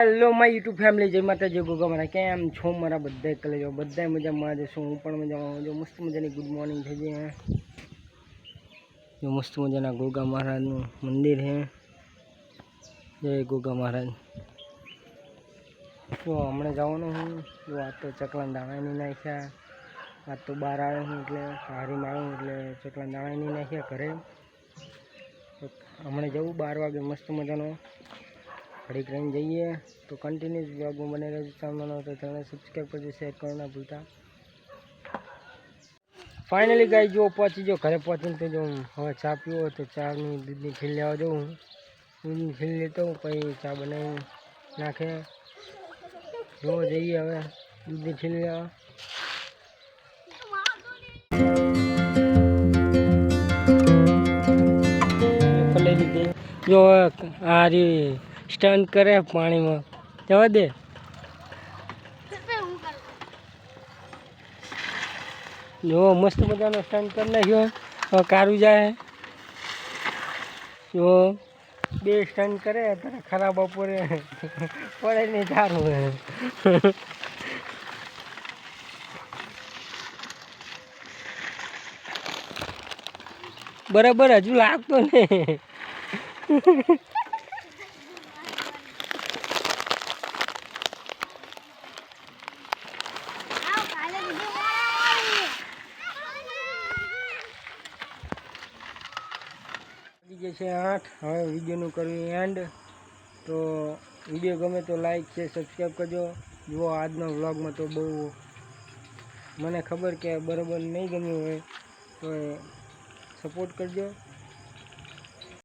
Hello my YouTube family, જય માતાજી, ગોગા મારા કેમ છો? મારા બધા કલેજો બધા મજામાં જશો, હું પણ મજામાં. જો મસ્ત મજાની ગુડ મોર્નિંગ થઈ જાય. જો મસ્ત મજાના ગોગા મહારાજનું મંદિર છે. જય ગોગા મહારાજ. જો હમણાં જવાનું હું. જો આ તો ચકલા દાણા નહીં નાખ્યા. આ તો બહાર આવ્યો હું એટલે હારી મારું એટલે ચકલા દાણા નહીં નાખ્યા ઘરે. હમણાં જવું 12 વાગે મસ્ત મજાનો ઘડીક રહીને જઈએ. તો કન્ટિન્યુઅસ બ્લોગમાં બને રહેજો. ચેનલ તો ચેનલ સબસ્ક્રાઈબ કરજો, શેર કરો ના ભૂલતા. ફાઇનલી ગાઈ જો પહોંચી જો ઘરે પહોંચીને તો જો હવે ચા પીવો તો ચાની દૂધની ખીલ લેવા જાઉં. દૂધની ખીલ લેતો પછી ચા બનાવી નાખે. જો જઈએ હવે દૂધની ખીલ લેવા. લઈ લીધી. જો આ રી સ્ટન્ટ કરે પાણીમાં, જવા દે. જો મસ્ત મજાનો સ્ટન્ટ કરી નાખ્યો. હવે કારું જાય. જો બે સ્ટન્ટ કરે અત્યારે ખરાબ બપોરે પડે નહીં સારું. બરાબર હજુ લાગતો ને. છે 8. હવે વિડીયોનું કરવું એન્ડ. તો વિડીયો ગમે તો લાઈક છે, સબસ્ક્રાઈબ કરજો. જુઓ આજનો વ્લોગમાં તો બહુ મને ખબર કે બરાબર નહીં ગમ્યું હોય તો સપોર્ટ કરજો.